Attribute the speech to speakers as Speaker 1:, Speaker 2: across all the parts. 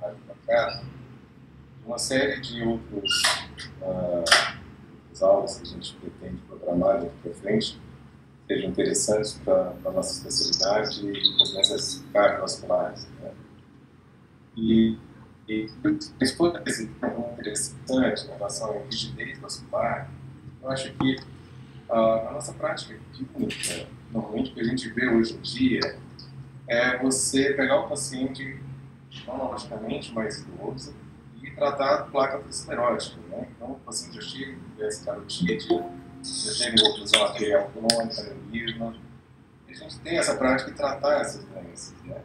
Speaker 1: Rádio Bacana, uma série de outras aulas que a gente pretende programar daqui para frente, sejam interessantes para a nossa especialidade e doenças cardiovasculares, né? E se for algo interessante em relação à rigidez vascular, eu acho que a nossa prática clínica, normalmente o que a gente vê hoje em dia, é você pegar o paciente cronologicamente mais idoso e tratar a placa aterosclerótica, né? Então o paciente já chega com doença carotide, já chega em oclusão arterial crônica, aneurisma, e a gente tem essa prática de tratar essas doenças, né?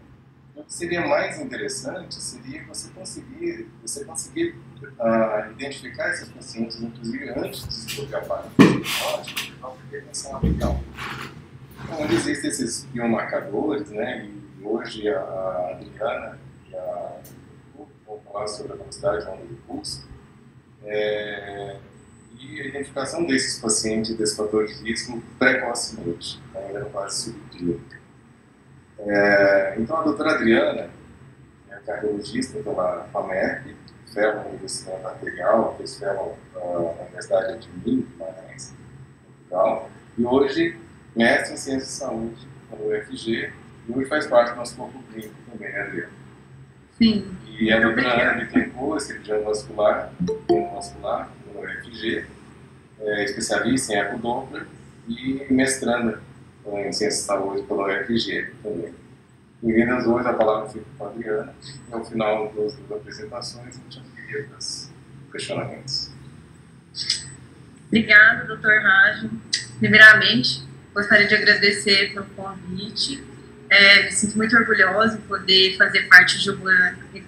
Speaker 1: O que seria mais interessante seria você conseguir identificar esses pacientes, inclusive antes de desenvolver a placa aterosclerótica, para poder atenção arterial. Então, onde existem esses biomarcadores, né? E hoje a Adriana e a vão falar sobre a velocidade de onda de pulso, e a identificação desses pacientes, desses fatores de risco precocemente, ainda no fase subclínica. Então, a doutora Adriana é cardiologista pela FAMERP, fellow no investimento arterial, fez fellow na Universidade de Minas, Portugal, e hoje mestre em Ciências de Saúde pela UFG, e hoje faz parte do nosso corpo clínico também, né, Adriana?
Speaker 2: Sim.
Speaker 1: E a doutora Ana Bittencourt, cirurgiã vascular pela UFG, especialista em ecodoppler e mestranda em Ciências de Saúde pela UFG também. Bem-vindas hoje, a palavra fica com a Adriana, e ao final das apresentações a gente abriria para os questionamentos.
Speaker 2: Obrigada, doutor Rádio. Primeiramente, gostaria de agradecer pelo convite. Me sinto muito orgulhosa de poder fazer parte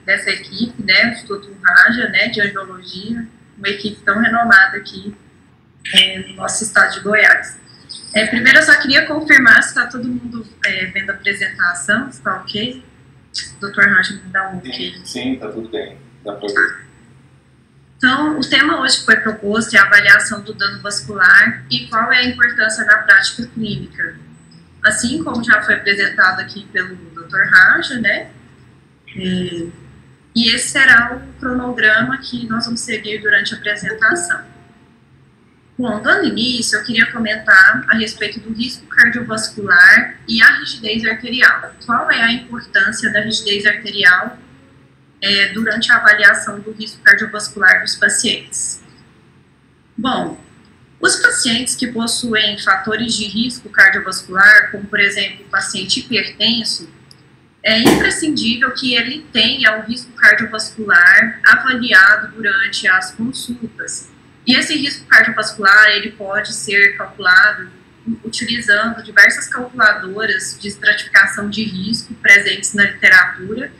Speaker 2: dessa equipe, né, do Instituto Raja, né, de Angiologia, uma equipe tão renomada aqui no nosso estado de Goiás. Primeiro, eu só queria confirmar se está todo mundo vendo a apresentação, se está ok? Doutor Raja, me dá um ok.
Speaker 1: Sim, está tudo bem, dá para ver.
Speaker 2: Então, o tema hoje que foi proposto é a avaliação do dano vascular e qual é a importância da prática clínica. Assim como já foi apresentado aqui pelo Dr. Raja, né? E esse será o cronograma que nós vamos seguir durante a apresentação. Bom, dando início, eu queria comentar a respeito do risco cardiovascular e a rigidez arterial. Qual é a importância da rigidez arterial durante a avaliação do risco cardiovascular dos pacientes? Bom, os pacientes que possuem fatores de risco cardiovascular, como por exemplo o paciente hipertenso, é imprescindível que ele tenha o risco cardiovascular avaliado durante as consultas. E esse risco cardiovascular, ele pode ser calculado utilizando diversas calculadoras de estratificação de risco presentes na literatura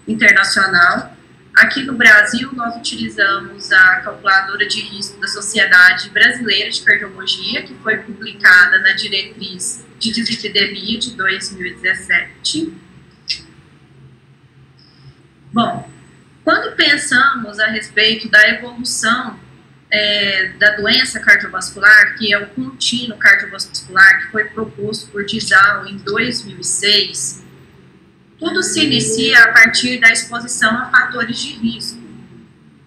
Speaker 2: internacional. Aqui no Brasil, nós utilizamos a calculadora de risco da Sociedade Brasileira de Cardiologia, que foi publicada na Diretriz de Dislipidemia de 2017. Bom, quando pensamos a respeito da evolução da doença cardiovascular, que é o contínuo cardiovascular, que foi proposto por Dizal em 2006, tudo se inicia a partir da exposição a fatores de risco,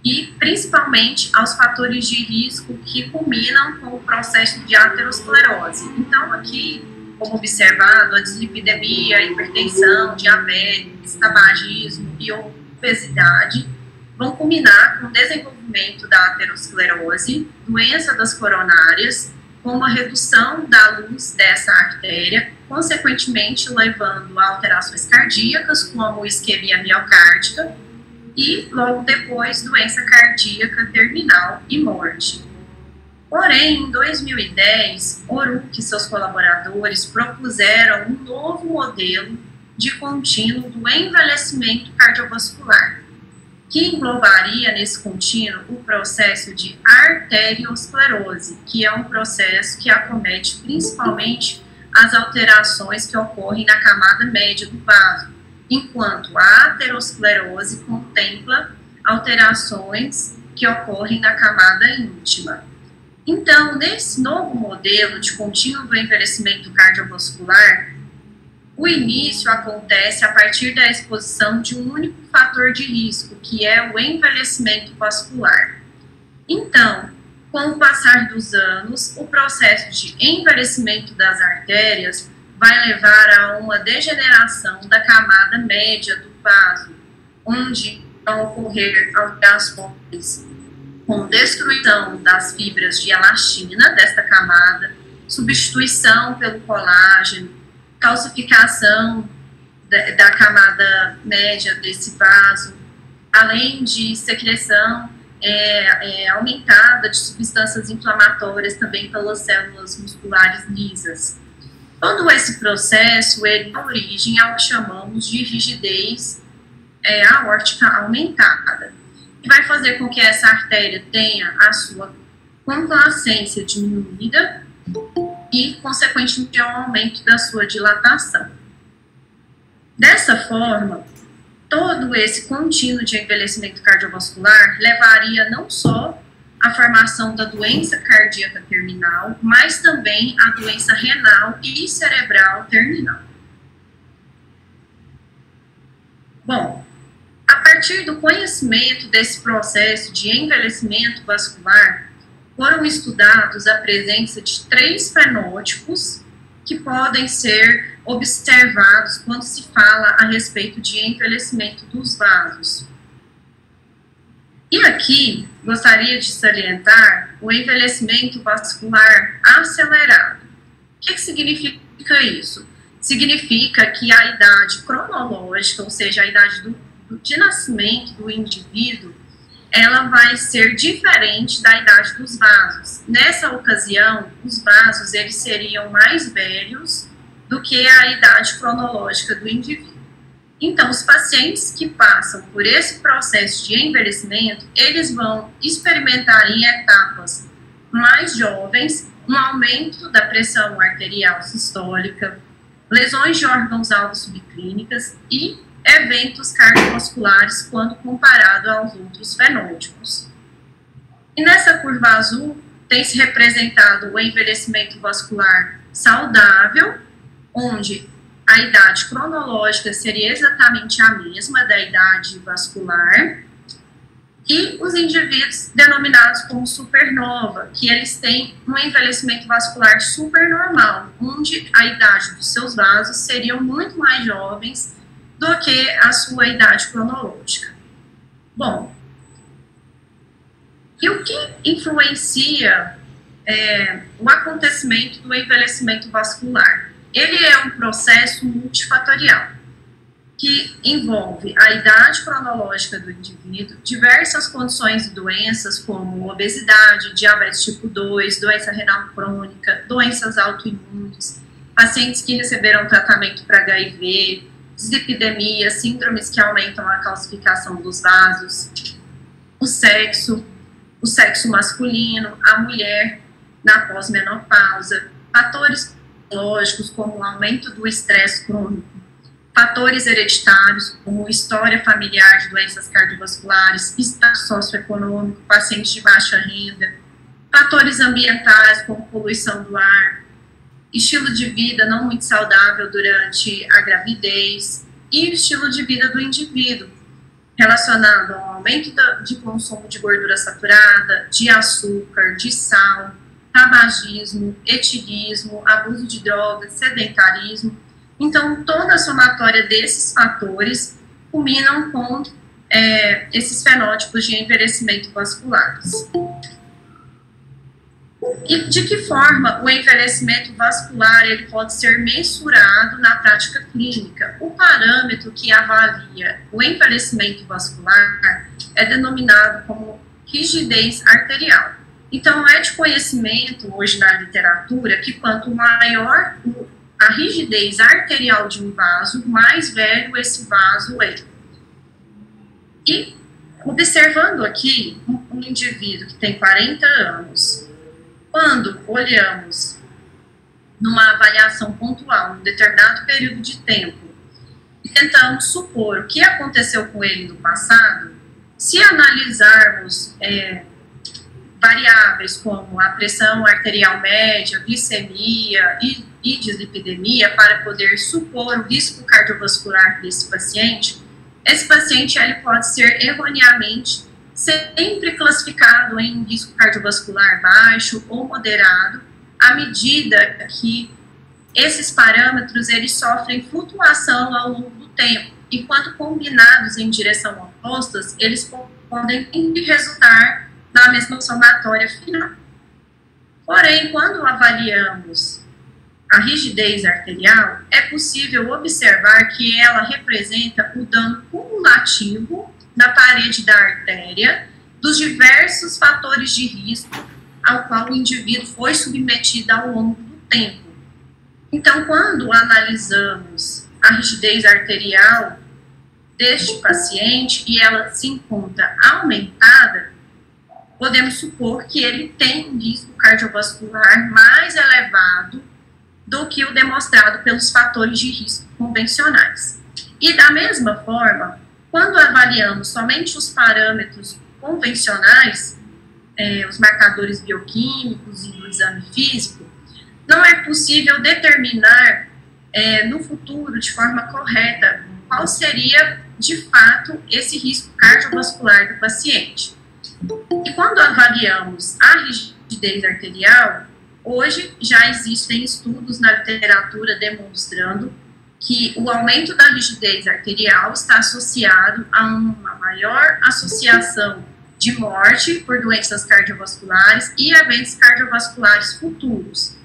Speaker 2: e principalmente aos fatores de risco que culminam com o processo de aterosclerose. Então, aqui, como observado, a dislipidemia, hipertensão, diabetes, tabagismo e obesidade vão culminar com o desenvolvimento da aterosclerose, doença das coronárias, com uma redução da luz dessa artéria, consequentemente levando a alterações cardíacas, como isquemia miocárdica, e logo depois doença cardíaca terminal e morte. Porém, em 2010, Oruch e seus colaboradores propuseram um novo modelo de contínuo do envelhecimento cardiovascular, que englobaria nesse contínuo o processo de arteriosclerose, que é um processo que acomete principalmente as alterações que ocorrem na camada média do vaso, enquanto a aterosclerose contempla alterações que ocorrem na camada íntima. Então, nesse novo modelo de contínuo do envelhecimento cardiovascular, O início acontece a partir da exposição de um único fator de risco, que é o envelhecimento vascular. Então, com o passar dos anos, o processo de envelhecimento das artérias vai levar a uma degeneração da camada média do vaso, onde vão ocorrer alterações com destruição das fibras de elastina desta camada, substituição pelo colágeno, calcificação da camada média desse vaso, além de secreção aumentada de substâncias inflamatórias também pelas células musculares lisas. Todo esse processo ele dá origem ao que chamamos de rigidez aórtica aumentada, que vai fazer com que essa artéria tenha a sua complacência diminuída e, consequentemente, ao aumento da sua dilatação. Dessa forma, todo esse contínuo de envelhecimento cardiovascular levaria não só à formação da doença cardíaca terminal, mas também à doença renal e cerebral terminal. Bom, a partir do conhecimento desse processo de envelhecimento vascular, foram estudados a presença de 3 fenótipos que podem ser observados quando se fala a respeito de envelhecimento dos vasos. E aqui, gostaria de salientar o envelhecimento vascular acelerado. O que significa isso? Significa que a idade cronológica, ou seja, a idade de nascimento do indivíduo, ela vai ser diferente da idade dos vasos. Nessa ocasião, os vasos eles seriam mais velhos do que a idade cronológica do indivíduo. Então, os pacientes que passam por esse processo de envelhecimento, eles vão experimentar em etapas mais jovens um aumento da pressão arterial sistólica, lesões de órgãos-alvo subclínicas e eventos cardiovasculares quando comparado aos outros fenótipos. E nessa curva azul tem se representado o envelhecimento vascular saudável, onde a idade cronológica seria exatamente a mesma da idade vascular, e os indivíduos denominados como supernova, que eles têm um envelhecimento vascular supernormal, onde a idade dos seus vasos seriam muito mais jovens do que a sua idade cronológica. Bom, e o que influencia o acontecimento do envelhecimento vascular? Ele é um processo multifatorial, que envolve a idade cronológica do indivíduo, diversas condições e doenças como obesidade, diabetes tipo 2, doença renal crônica, doenças autoimunes, pacientes que receberam tratamento para HIV, dislipidemia, síndromes que aumentam a calcificação dos vasos, o sexo masculino, a mulher na pós-menopausa, fatores biológicos como o aumento do estresse crônico, fatores hereditários como história familiar de doenças cardiovasculares, status socioeconômico, pacientes de baixa renda, fatores ambientais como poluição do ar, estilo de vida não muito saudável durante a gravidez e o estilo de vida do indivíduo, relacionado ao aumento de consumo de gordura saturada, de açúcar, de sal, tabagismo, etilismo, abuso de drogas, sedentarismo. Então, toda a somatória desses fatores culminam com esses fenótipos de envelhecimento vasculares. E de que forma o envelhecimento vascular ele pode ser mensurado na prática clínica? O parâmetro que avalia o envelhecimento vascular é denominado como rigidez arterial. Então, é de conhecimento hoje na literatura que quanto maior a rigidez arterial de um vaso, mais velho esse vaso é. E, observando aqui um indivíduo que tem 40 anos, quando olhamos numa avaliação pontual, num determinado período de tempo, e tentamos supor o que aconteceu com ele no passado, se analisarmos variáveis como a pressão arterial média, glicemia e dislipidemia para poder supor o risco cardiovascular desse paciente, esse paciente ele pode ser erroneamente sempre classificado em risco cardiovascular baixo ou moderado, à medida que esses parâmetros eles sofrem flutuação ao longo do tempo, e quando combinados em direção opostas, eles podem resultar na mesma somatória final. Porém, quando avaliamos a rigidez arterial, é possível observar que ela representa o dano cumulativo na parede da artéria dos diversos fatores de risco ao qual o indivíduo foi submetido ao longo do tempo. Então, quando analisamos a rigidez arterial deste paciente e ela se encontra aumentada, podemos supor que ele tem um risco cardiovascular mais elevado do que o demonstrado pelos fatores de risco convencionais. E da mesma forma, quando avaliamos somente os parâmetros convencionais, os marcadores bioquímicos e o exame físico, não é possível determinar no futuro, de forma correta, qual seria, de fato, esse risco cardiovascular do paciente. E quando avaliamos a rigidez arterial, hoje já existem estudos na literatura demonstrando que o aumento da rigidez arterial está associado a uma maior associação de morte por doenças cardiovasculares e eventos cardiovasculares futuros,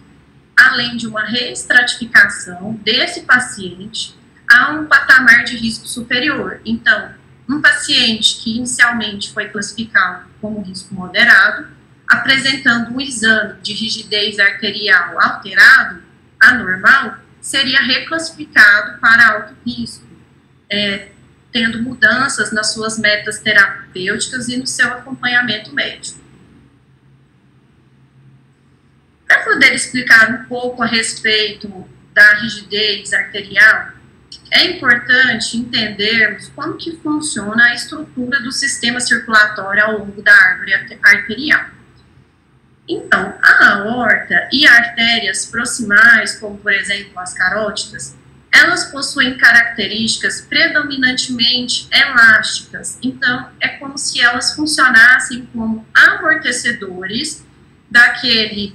Speaker 2: além de uma reestratificação desse paciente a um patamar de risco superior. Então, um paciente que inicialmente foi classificado como risco moderado, apresentando um exame de rigidez arterial alterado, anormal, seria reclassificado para alto risco, tendo mudanças nas suas metas terapêuticas e no seu acompanhamento médico. Para poder explicar um pouco a respeito da rigidez arterial, é importante entendermos como que funciona a estrutura do sistema circulatório ao longo da árvore arterial. Então, a aorta e artérias proximais, como por exemplo as carótidas, elas possuem características predominantemente elásticas. Então, é como se elas funcionassem como amortecedores daquele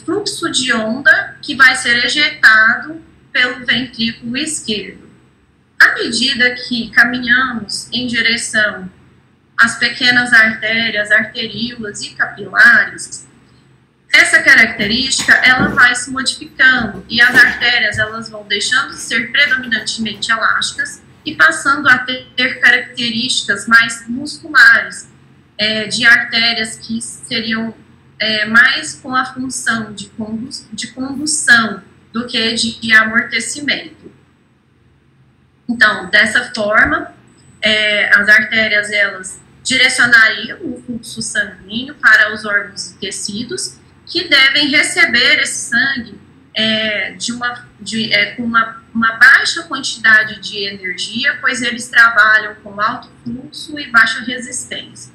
Speaker 2: fluxo de onda que vai ser ejetado pelo ventrículo esquerdo. À medida que caminhamos em direção às pequenas artérias, arteríolas e capilares, essa característica ela vai se modificando e as artérias elas vão deixando de ser predominantemente elásticas e passando a ter características mais musculares, de artérias que seriam mais com a função de condução do que de amortecimento. Então, dessa forma, as artérias elas direcionariam o fluxo sanguíneo para os órgãos e tecidos que devem receber esse sangue com uma baixa quantidade de energia, pois eles trabalham com alto fluxo e baixa resistência.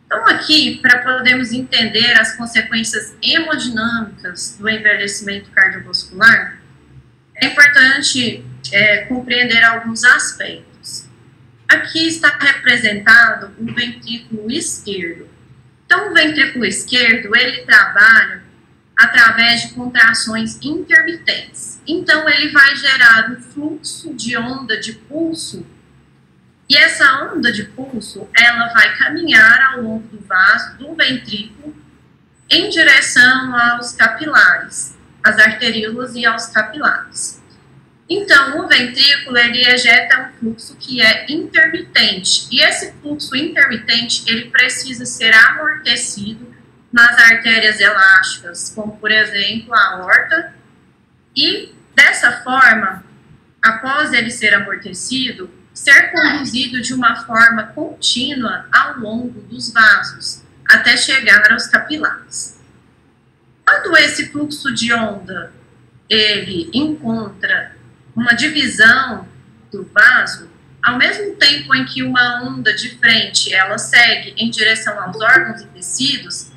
Speaker 2: Então, aqui, para podermos entender as consequências hemodinâmicas do envelhecimento cardiovascular, é importante compreender alguns aspectos. Aqui está representado o ventrículo esquerdo. Então, o ventrículo esquerdo, ele trabalha através de contrações intermitentes. Então, ele vai gerar um fluxo de onda de pulso. E essa onda de pulso, ela vai caminhar ao longo do vaso do ventrículo em direção aos capilares, às arteríolas e aos capilares. Então, o ventrículo, ele ejeta um fluxo que é intermitente. E esse fluxo intermitente, ele precisa ser amortecido nas artérias elásticas, como, por exemplo, a aorta. E, dessa forma, após ele ser amortecido, ser conduzido de uma forma contínua ao longo dos vasos, até chegar aos capilares. Quando esse fluxo de onda, ele encontra uma divisão do vaso, ao mesmo tempo em que uma onda de frente, ela segue em direção aos órgãos e tecidos,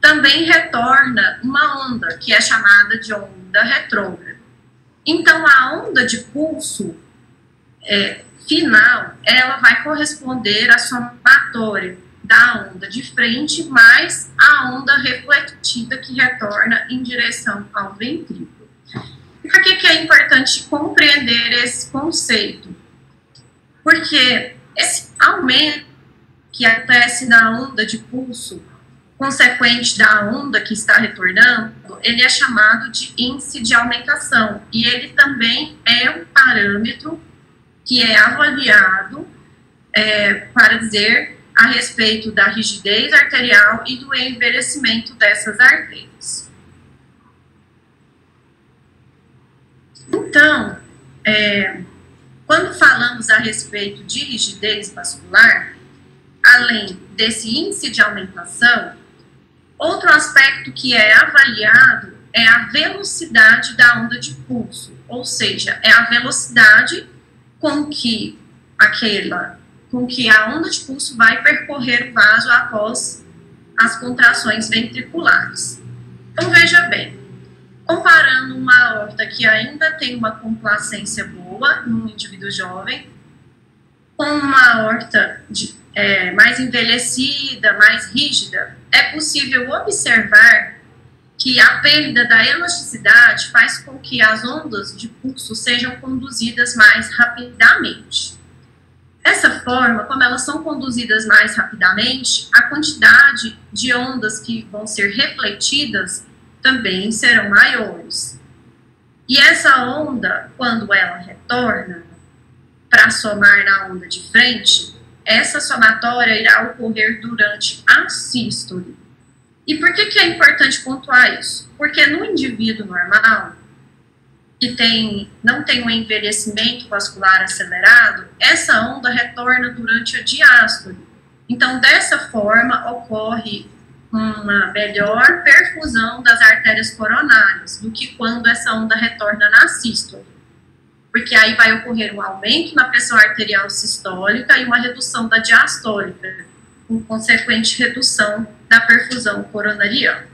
Speaker 2: também retorna uma onda, que é chamada de onda retrógrada. Então, a onda de pulso final, ela vai corresponder à somatória da onda de frente mais a onda refletida que retorna em direção ao ventrículo. E por que é importante compreender esse conceito? Porque esse aumento que acontece na onda de pulso, consequente da onda que está retornando, ele é chamado de índice de aumentação, e ele também é um parâmetro que é avaliado para dizer a respeito da rigidez arterial e do envelhecimento dessas artérias. Então, quando falamos a respeito de rigidez vascular, além desse índice de aumentação, outro aspecto que é avaliado é a velocidade da onda de pulso, ou seja, é a velocidade com que a onda de pulso vai percorrer o vaso após as contrações ventriculares. Então, veja bem, comparando uma aorta que ainda tem uma complacência boa num indivíduo jovem, com uma aorta mais envelhecida, mais rígida, é possível observar que a perda da elasticidade faz com que as ondas de pulso sejam conduzidas mais rapidamente. Dessa forma, como elas são conduzidas mais rapidamente, a quantidade de ondas que vão ser refletidas também serão maiores. E essa onda, quando ela retorna para somar na onda de frente, essa somatória irá ocorrer durante a sístole. E por que é importante pontuar isso? Porque no indivíduo normal, que não tem um envelhecimento vascular acelerado, essa onda retorna durante a diástole. Então, dessa forma, ocorre uma melhor perfusão das artérias coronárias do que quando essa onda retorna na sístole. Porque aí vai ocorrer um aumento na pressão arterial sistólica e uma redução da diastólica, com consequente redução da perfusão coronariana.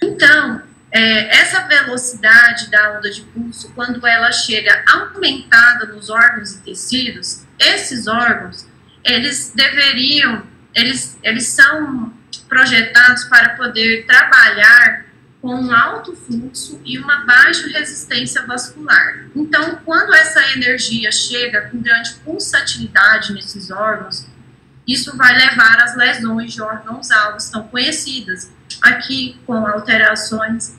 Speaker 2: Então, essa velocidade da onda de pulso, quando ela chega aumentada nos órgãos e tecidos, esses órgãos, eles são projetados para poder trabalhar com um alto fluxo e uma baixa resistência vascular. Então, quando essa energia chega com grande pulsatilidade nesses órgãos, isso vai levar às lesões de órgãos-alvos tão conhecidas, aqui com alterações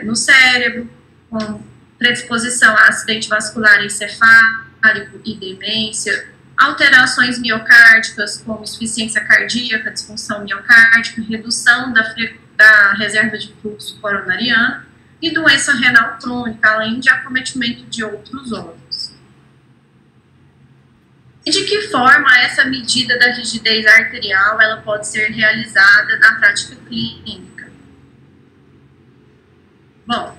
Speaker 2: no cérebro, com predisposição a acidente vascular encefálico e demência, alterações miocárdicas, como insuficiência cardíaca, disfunção miocárdica, redução da reserva de fluxo coronariano e doença renal crônica, além de acometimento de outros órgãos. E de que forma essa medida da rigidez arterial ela pode ser realizada na prática clínica? Bom,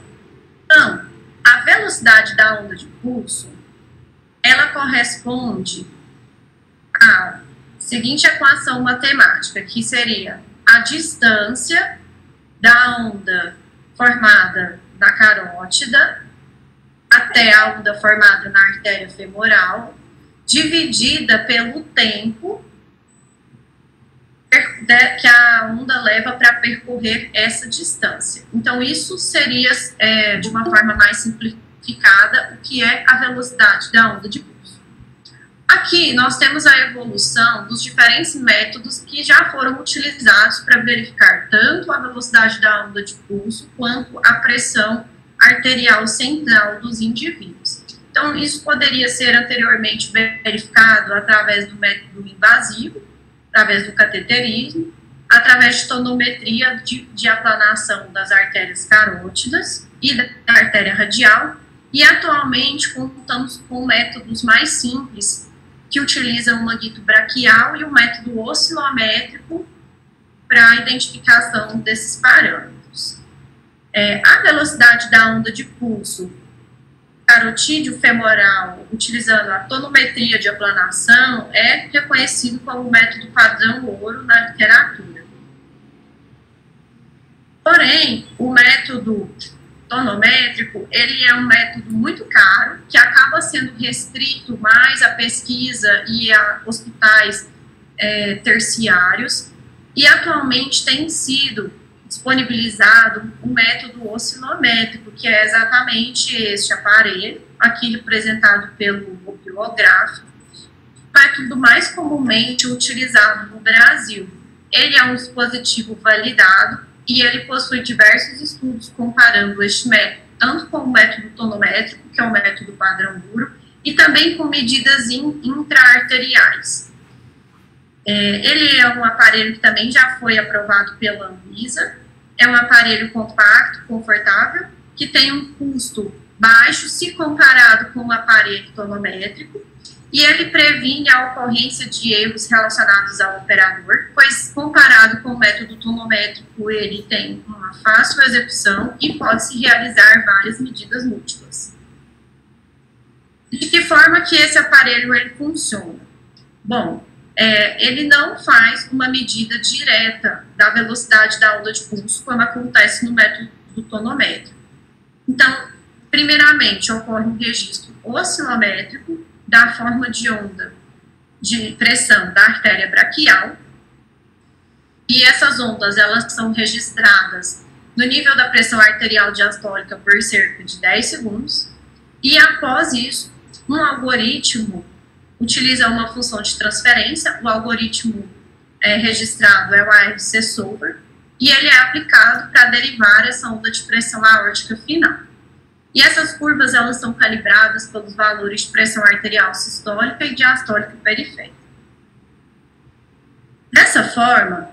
Speaker 2: então, a velocidade da onda de pulso, ela corresponde à seguinte equação matemática, que seria a distância da onda formada na carótida até a onda formada na artéria femoral, dividida pelo tempo que a onda leva para percorrer essa distância. Então, isso seria, de uma forma mais simplificada, o que é a velocidade da onda de pulso. Aqui, nós temos a evolução dos diferentes métodos que já foram utilizados para verificar tanto a velocidade da onda de pulso, quanto a pressão arterial central dos indivíduos. Então, isso poderia ser anteriormente verificado através do método invasivo, através do cateterismo, através de tonometria de aplanação das artérias carótidas e da artéria radial, e atualmente contamos com métodos mais simples, que utilizam o manguito braquial e o método oscilométrico para a identificação desses parâmetros. A velocidade da onda de pulso carotídeo femoral, utilizando a tonometria de aplanação, é reconhecido como método padrão ouro na literatura. Porém, o método tonométrico, ele é um método muito caro, que acaba sendo restrito mais à pesquisa e a hospitais terciários, e atualmente tem sido disponibilizado um método oscilométrico, que é exatamente este aparelho, aqui representado pelo opilográfico, método mais comumente utilizado no Brasil. Ele é um dispositivo validado e ele possui diversos estudos comparando este método, tanto com o método tonométrico, que é o método padrão duro, e também com medidas intra-arteriais. Ele é um aparelho que também já foi aprovado pela Anvisa, é um aparelho compacto, confortável, que tem um custo baixo se comparado com o aparelho tonométrico, e ele previne a ocorrência de erros relacionados ao operador, pois comparado com o método tonométrico, ele tem uma fácil execução e pode-se realizar várias medidas múltiplas. De que forma que esse aparelho ele funciona? Bom, ele não faz uma medida direta da velocidade da onda de pulso, como acontece no método tonométrico. Então, primeiramente, ocorre um registro oscilométrico da forma de onda de pressão da artéria braquial, e essas ondas elas são registradas no nível da pressão arterial diastólica por cerca de 10 segundos, e após isso, um algoritmo utiliza uma função de transferência, o algoritmo registrado é o ARC Solver, e ele é aplicado para derivar essa onda de pressão aórtica final. E essas curvas, elas são calibradas pelos valores de pressão arterial sistólica e diastólica periférica. Dessa forma,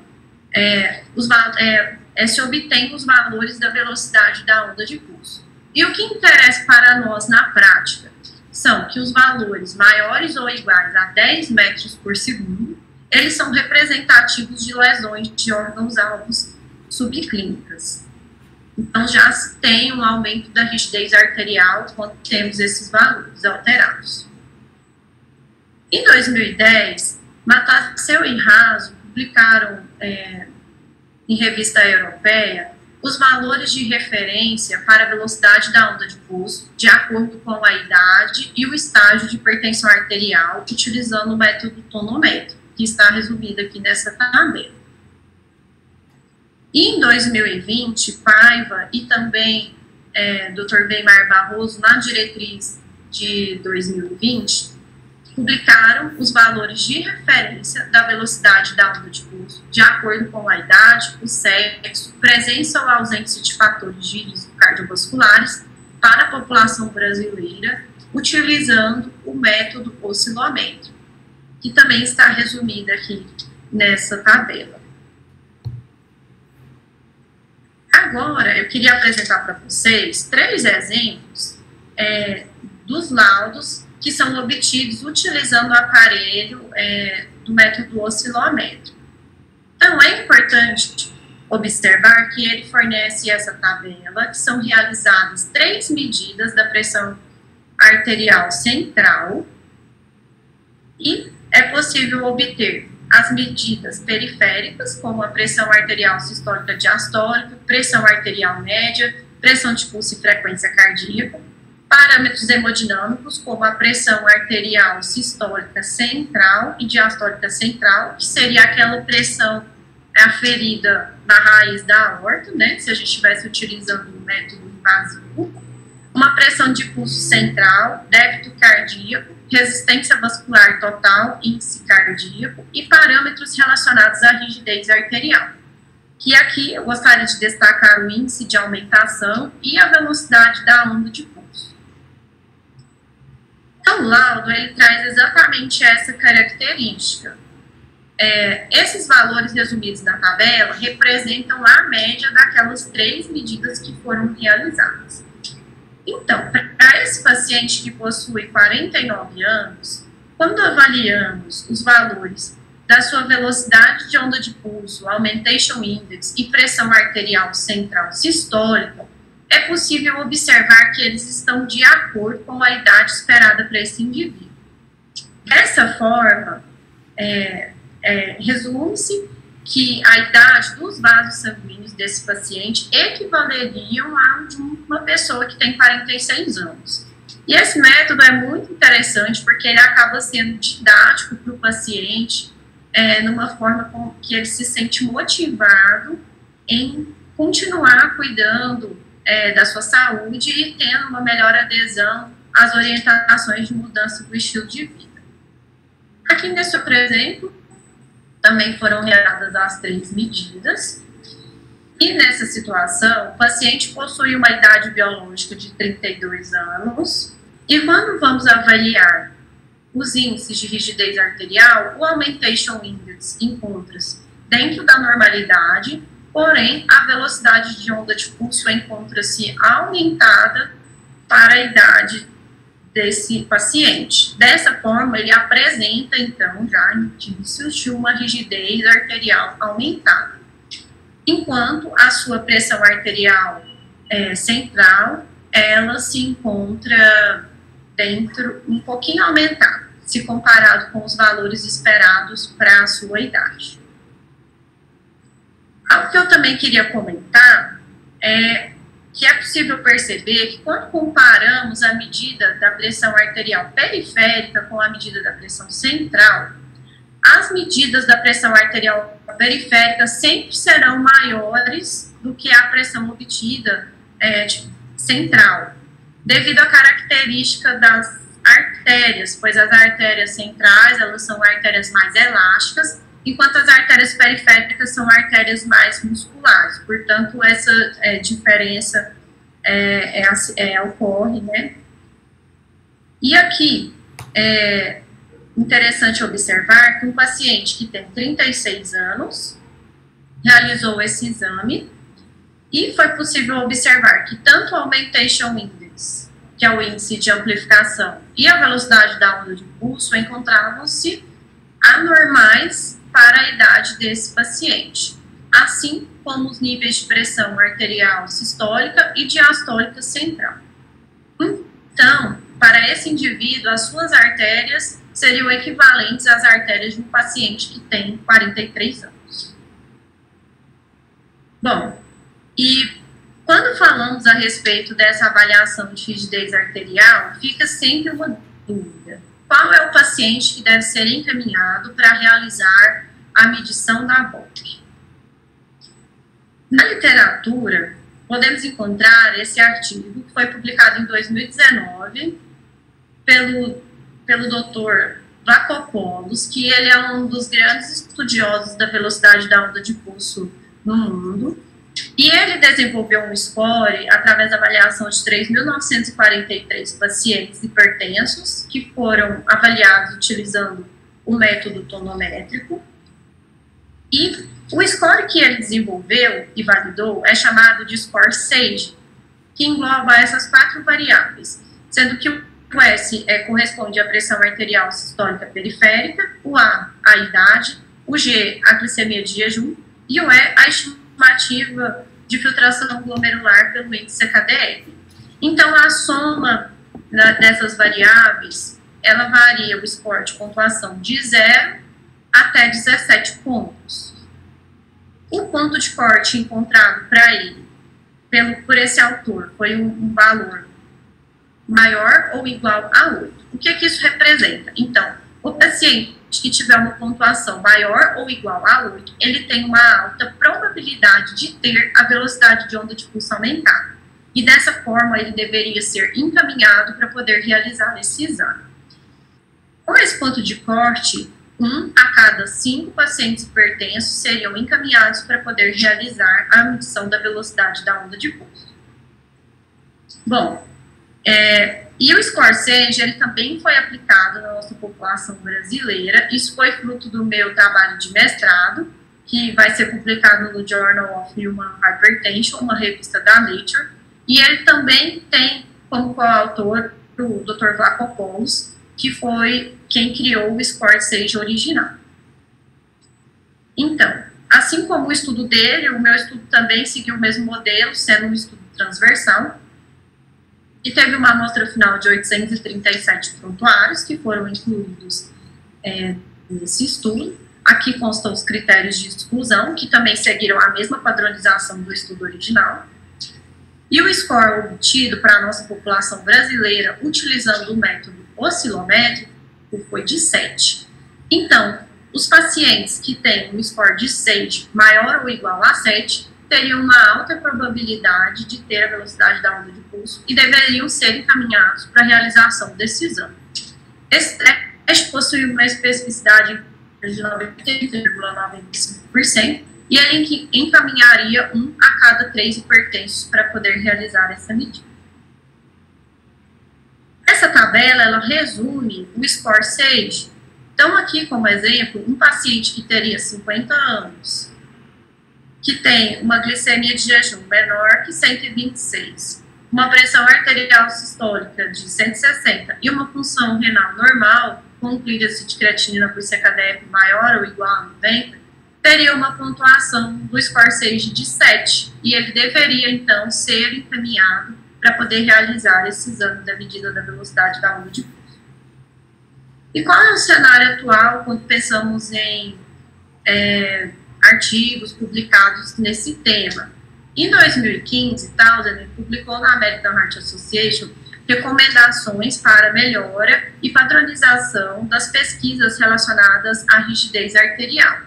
Speaker 2: se obtém os valores da velocidade da onda de pulso. E o que interessa para nós na prática são que os valores maiores ou iguais a 10 metros por segundo, eles são representativos de lesões de órgãos-alvos subclínicas. Então, já se tem um aumento da rigidez arterial quando temos esses valores alterados. Em 2010, Mataceu e Raso publicaram em revista europeia os valores de referência para a velocidade da onda de pulso, de acordo com a idade e o estágio de hipertensão arterial, utilizando o método tonométrico, que está resumido aqui nessa tabela. E em 2020, Paiva e também Dr. Weimar Barroso, na diretriz de 2020, publicaram os valores de referência da velocidade da onda de pulso, de acordo com a idade, o sexo, presença ou ausência de fatores de risco cardiovasculares para a população brasileira, utilizando o método oscilométrico, que também está resumido aqui nessa tabela. Agora, eu queria apresentar para vocês 3 exemplos dos laudos que são obtidos utilizando o aparelho do método oscilométrico. Então, é importante observar que ele fornece essa tabela, que são realizadas 3 medidas da pressão arterial central, e é possível obter as medidas periféricas, como a pressão arterial sistólica diastólica, pressão arterial média, pressão de pulso e frequência cardíaca, parâmetros hemodinâmicos, como a pressão arterial sistólica central e diastólica central, que seria aquela pressão aferida na raiz da aorta, né, se a gente estivesse utilizando um método invasivo, uma pressão de pulso central, débito cardíaco, resistência vascular total, índice cardíaco e parâmetros relacionados à rigidez arterial. Que aqui eu gostaria de destacar o índice de aumentação e a velocidade da onda de pulso. Então, o laudo, ele traz exatamente essa característica. Esses valores resumidos na tabela representam a média daquelas 3 medidas que foram realizadas. Então, para esse paciente que possui 49 anos, quando avaliamos os valores da sua velocidade de onda de pulso, augmentation index e pressão arterial central sistólica, é possível observar que eles estão de acordo com a idade esperada para esse indivíduo. Dessa forma, resume-se que a idade dos vasos sanguíneos desse paciente equivaleriam a de uma pessoa que tem 46 anos. E esse método é muito interessante porque ele acaba sendo didático para o paciente, numa forma com que ele se sente motivado em continuar cuidando da sua saúde e tendo uma melhor adesão às orientações de mudança do estilo de vida. Aqui nesse outro exemplo, também foram realizadas as 3 medidas, e nessa situação, o paciente possui uma idade biológica de 32 anos, e quando vamos avaliar os índices de rigidez arterial, o Augmentation Index encontra-se dentro da normalidade, porém, a velocidade de onda de pulso encontra-se aumentada para a idade desse paciente. Dessa forma, ele apresenta, então, já indícios de uma rigidez arterial aumentada. Enquanto a sua pressão arterial central, ela se encontra dentro, um pouquinho aumentada, se comparado com os valores esperados para a sua idade. Algo que eu também queria comentar é que é possível perceber que quando comparamos a medida da pressão arterial periférica com a medida da pressão central, as medidas da pressão arterial periférica sempre serão maiores do que a pressão obtida central, devido à característica das artérias, pois as artérias centrais, elas são artérias mais elásticas, enquanto as artérias periféricas são artérias mais musculares. Portanto, essa diferença ocorre, né? E aqui, é interessante observar que um paciente que tem 36 anos realizou esse exame e foi possível observar que tanto o Augmentation Index, que é o índice de amplificação, e a velocidade da onda de pulso encontravam-se anormais para a idade desse paciente, assim como os níveis de pressão arterial sistólica e diastólica central. Então, para esse indivíduo, as suas artérias seriam equivalentes às artérias de um paciente que tem 43 anos. Bom, e quando falamos a respeito dessa avaliação de rigidez arterial, fica sempre uma dúvida. Qual é o paciente que deve ser encaminhado para realizar a medição da VOC? Na literatura, podemos encontrar esse artigo, que foi publicado em 2019, pelo Dr. Vlachopoulos, que ele é um dos grandes estudiosos da velocidade da onda de pulso no mundo, e ele desenvolveu um score através da avaliação de 3.943 pacientes hipertensos, que foram avaliados utilizando o método tonométrico, e o score que ele desenvolveu e validou é chamado de score SAGE, que engloba essas 4 variáveis, sendo que o S corresponde à pressão arterial sistólica periférica, o A, a idade, o G, a glicemia de jejum, e o E, a estimativa de filtração glomerular pelo índice CKD-R. Então, a soma dessas variáveis, ela varia o score de pontuação de 0 até 17 pontos. O ponto de corte encontrado para ele, por esse autor, foi um valor maior ou igual a 8. O que isso representa? Então, o paciente que tiver uma pontuação maior ou igual a 8, ele tem uma alta probabilidade de ter a velocidade de onda de pulso aumentada. E dessa forma, ele deveria ser encaminhado para poder realizar esse exame. Com esse ponto de corte, 1 a cada 5 pacientes hipertensos seriam encaminhados para poder realizar a medição da velocidade da onda de pulso. Bom, e o score SAGE, ele também foi aplicado na nossa população brasileira. Isso foi fruto do meu trabalho de mestrado, que vai ser publicado no Journal of Human Hypertension, uma revista da Nature, e ele também tem como coautor o Dr. Vlachopoulos, que foi quem criou o score SAGE original. Então, assim como o estudo dele, o meu estudo também seguiu o mesmo modelo, sendo um estudo transversal, e teve uma amostra final de 837 prontuários que foram incluídos nesse estudo. Aqui constam os critérios de exclusão, que também seguiram a mesma padronização do estudo original. E o score obtido para a nossa população brasileira, utilizando o método oscilométrico, foi de 7. Então, os pacientes que têm um score de 6 maior ou igual a 7 teriam uma alta probabilidade de ter a velocidade da onda de pulso e deveriam ser encaminhados para a realização desse exame. Esse teste possui uma especificidade de 90,95% e ele encaminharia 1 a cada 3 hipertensos para poder realizar essa medida. Essa tabela, ela resume o score 6. Então, aqui como exemplo, um paciente que teria 50 anos, que tem uma glicemia de jejum menor que 126, uma pressão arterial sistólica de 160 e uma função renal normal, com clírice de creatinina por CKDF maior ou igual a 90, teria uma pontuação do score 6 de 7, e ele deveria, então, ser encaminhado para poder realizar esse exame da medida da velocidade da onda de pulso. E qual é o cenário atual quando pensamos em artigos publicados nesse tema? Em 2015, Townsend publicou na American Heart Association recomendações para melhora e padronização das pesquisas relacionadas à rigidez arterial,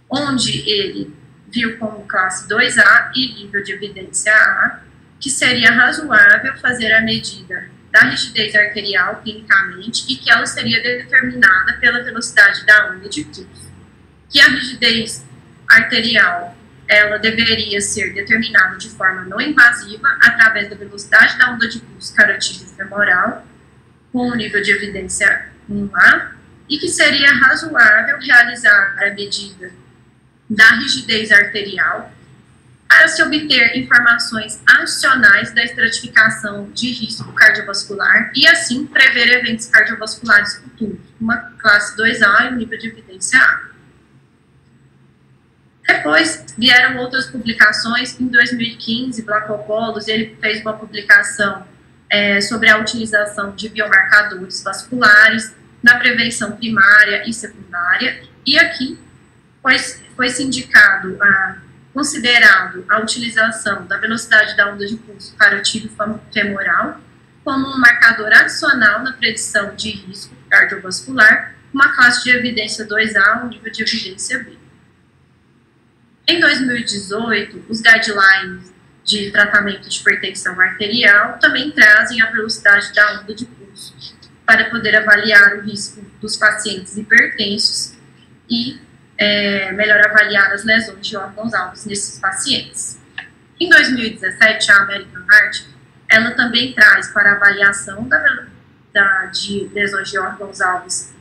Speaker 2: onde ele viu como classe 2A e nível de evidência A que seria razoável fazer a medida da rigidez arterial clinicamente e que ela seria determinada pela velocidade da onda de pulso. Que a rigidez arterial, ela deveria ser determinada de forma não invasiva através da velocidade da onda de pulso carotídeo femoral, com o nível de evidência 1A, e que seria razoável realizar a medida da rigidez arterial para se obter informações adicionais da estratificação de risco cardiovascular e, assim, prever eventos cardiovasculares futuros, uma classe 2A e um nível de evidência A. Depois vieram outras publicações. Em 2015, Vlachopoulos, ele fez uma publicação sobre a utilização de biomarcadores vasculares na prevenção primária e secundária, e aqui foi-se indicado, considerado a utilização da velocidade da onda de pulso carotídeo femoral como um marcador adicional na predição de risco cardiovascular, uma classe de evidência 2A, um nível de evidência B. Em 2018, os guidelines de tratamento de hipertensão arterial também trazem a velocidade da onda de pulso para poder avaliar o risco dos pacientes hipertensos e melhor avaliar as lesões de órgãos-alvos nesses pacientes. Em 2017, a American Heart, ela também traz para a avaliação de lesões de órgãos-alvos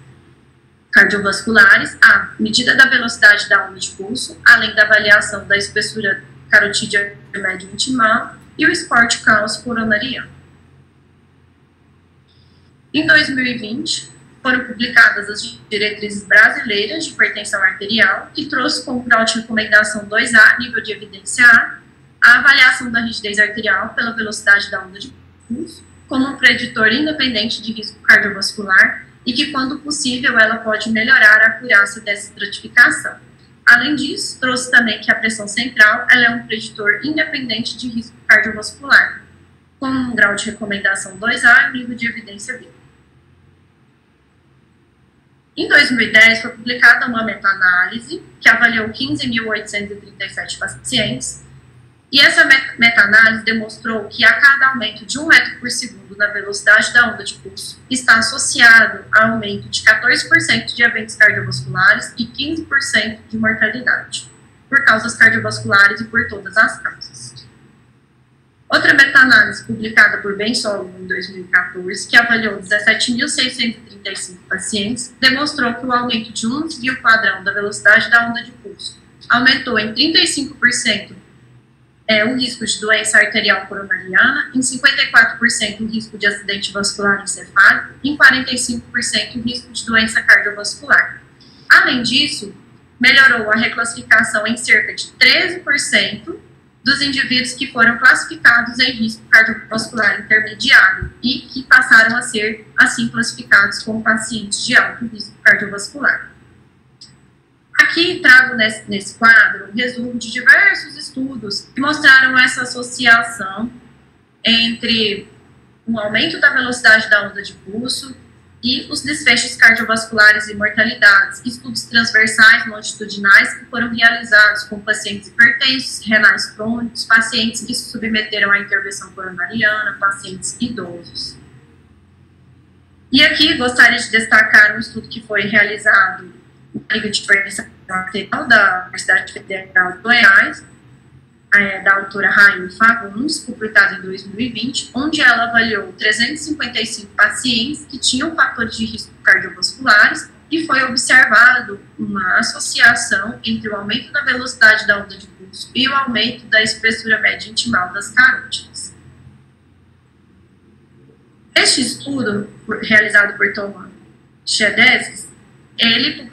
Speaker 2: cardiovasculares a medida da velocidade da onda de pulso, além da avaliação da espessura carotídea médio intimal e o score de caos coronariano. Em 2020, foram publicadas as diretrizes brasileiras de hipertensão arterial, que trouxe como grau de recomendação 2A, nível de evidência A avaliação da rigidez arterial pela velocidade da onda de pulso, como um preditor independente de risco cardiovascular, e que, quando possível, ela pode melhorar a acurácia dessa estratificação. Além disso, trouxe também que a pressão central ela é um preditor independente de risco cardiovascular, com um grau de recomendação 2A e nível de evidência B. Em 2010, foi publicada uma meta-análise que avaliou 15.837 pacientes, e essa meta-análise demonstrou que a cada aumento de 1 metro por segundo na velocidade da onda de pulso está associado a aumento de 14% de eventos cardiovasculares e 15% de mortalidade, por causas cardiovasculares e por todas as causas. Outra meta-análise publicada por Ben Solomon em 2014, que avaliou 17.635 pacientes, demonstrou que o aumento de um desvio padrão da velocidade da onda de pulso aumentou em 35% o risco de doença arterial coronariana, em 54% o risco de acidente vascular encefálico e em 45% o risco de doença cardiovascular. Além disso, melhorou a reclassificação em cerca de 13% dos indivíduos que foram classificados em risco cardiovascular intermediário e que passaram a ser, assim, classificados como pacientes de alto risco cardiovascular. Aqui trago nesse quadro um resumo de diversos estudos que mostraram essa associação entre o aumento da velocidade da onda de pulso e os desfechos cardiovasculares e mortalidades, estudos transversais longitudinais que foram realizados com pacientes hipertensos, renais crônicos, pacientes que se submeteram à intervenção coronariana, pacientes idosos. E aqui gostaria de destacar um estudo que foi realizado na Liga de Hipertensão Arterial da Universidade Federal de Goiás, da autora Raine Fagundes, publicado em 2020, onde ela avaliou 355 pacientes que tinham fatores de risco cardiovasculares e foi observado uma associação entre o aumento da velocidade da onda de pulso e o aumento da espessura média intimal das carótidas. Este estudo, realizado por Thomas Chedesky, ele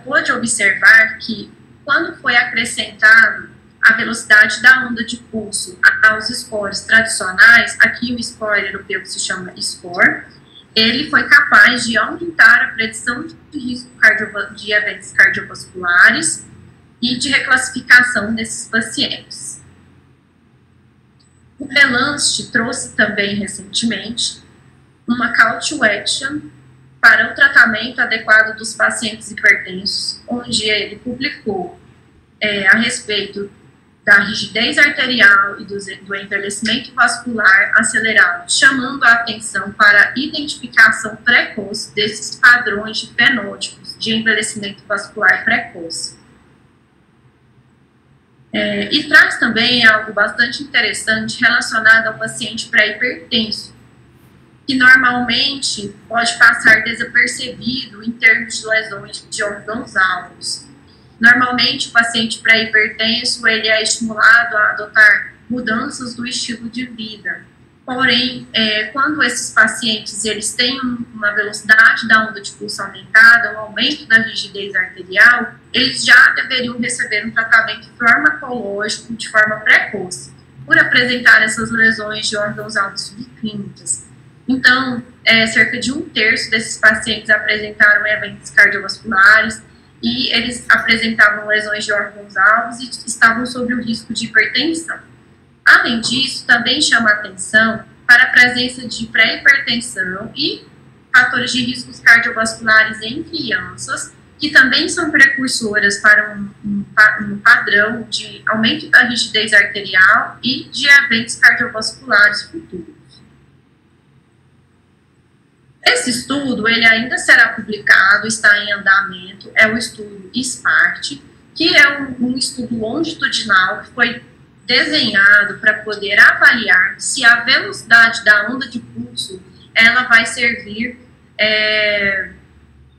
Speaker 2: pôde observar que, quando foi acrescentado a velocidade da onda de pulso aos scores tradicionais, aqui o score europeu que se chama SCORE, ele foi capaz de aumentar a predição de risco de eventos cardiovasculares e de reclassificação desses pacientes. O Relancet trouxe também recentemente uma call to action para o tratamento adequado dos pacientes hipertensos, onde ele publicou a respeito da rigidez arterial e do envelhecimento vascular acelerado, chamando a atenção para a identificação precoce desses padrões de fenótipos de envelhecimento vascular precoce. E traz também algo bastante interessante relacionado ao paciente pré-hipertenso, que normalmente pode passar desapercebido em termos de lesões de órgãos-alvos. Normalmente, o paciente pré-hipertenso ele é estimulado a adotar mudanças do estilo de vida. Porém, quando esses pacientes eles têm uma velocidade da onda de pulso aumentada, um aumento da rigidez arterial, eles já deveriam receber um tratamento farmacológico de forma precoce, por apresentar essas lesões de órgãos-alvos subclínicas. Então, cerca de 1/3 desses pacientes apresentaram eventos cardiovasculares, e eles apresentavam lesões de órgãos-alvos e estavam sob o risco de hipertensão. Além disso, também chama a atenção para a presença de pré-hipertensão e fatores de riscos cardiovasculares em crianças, que também são precursoras para um padrão de aumento da rigidez arterial e de eventos cardiovasculares futuros. Esse estudo, ele ainda será publicado, está em andamento, é o estudo SPART, que é um estudo longitudinal que foi desenhado para poder avaliar se a velocidade da onda de pulso, ela vai servir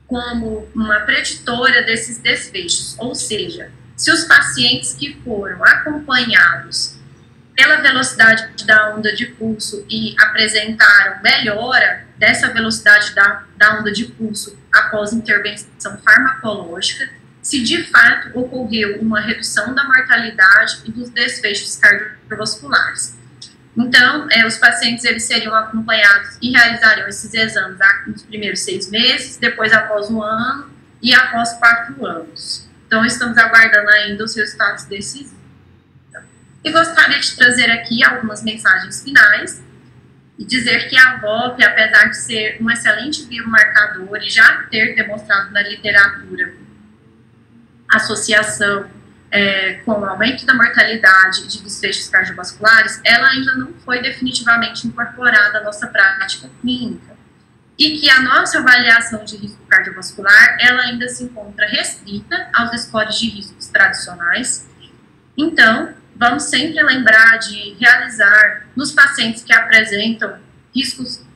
Speaker 2: como uma preditora desses desfechos, ou seja, se os pacientes que foram acompanhados pela velocidade da onda de pulso e apresentaram melhora dessa velocidade da onda de pulso após intervenção farmacológica, se de fato ocorreu uma redução da mortalidade e dos desfechos cardiovasculares. Então, os pacientes eles seriam acompanhados e realizariam esses exames nos primeiros 6 meses, depois após 1 ano e após 4 anos. Então, estamos aguardando ainda os resultados desses. E gostaria de trazer aqui algumas mensagens finais e dizer que a VOP, apesar de ser um excelente biomarcador e já ter demonstrado na literatura associação com o aumento da mortalidade de desfechos cardiovasculares, ela ainda não foi definitivamente incorporada à nossa prática clínica. E que a nossa avaliação de risco cardiovascular, ela ainda se encontra restrita aos scores de riscos tradicionais. Então, vamos sempre lembrar de realizar nos pacientes que apresentam riscos,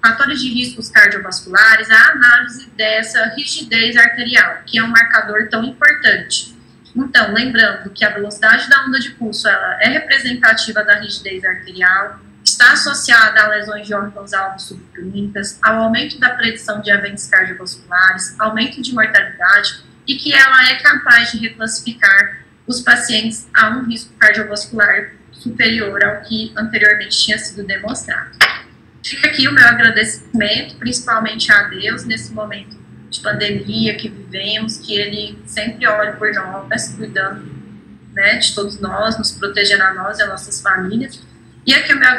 Speaker 2: fatores de riscos cardiovasculares, a análise dessa rigidez arterial, que é um marcador tão importante. Então, lembrando que a velocidade da onda de pulso ela é representativa da rigidez arterial, está associada a lesões de órgãos-alvos subclínicas, ao aumento da predição de eventos cardiovasculares, aumento de mortalidade, e que ela é capaz de reclassificar os pacientes a um risco cardiovascular superior ao que anteriormente tinha sido demonstrado. Fica aqui o meu agradecimento, principalmente a Deus, nesse momento de pandemia que vivemos, que ele sempre olha por nós, cuidando, né, de todos nós, nos protegendo a nós e as nossas famílias. E aqui o meu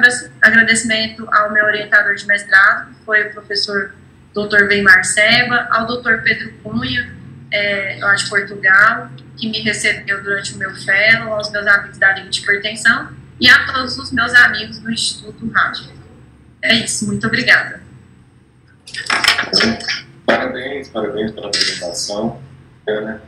Speaker 2: agradecimento ao meu orientador de mestrado, que foi o professor Dr. Weimar Seba, ao Dr. Pedro Cunha, lá de Portugal, que me recebeu durante o meu fellow, aos meus amigos da Liga de Hipertensão e a todos os meus amigos do Instituto Rádio. É isso, muito obrigada.
Speaker 1: Parabéns pela apresentação, Ana.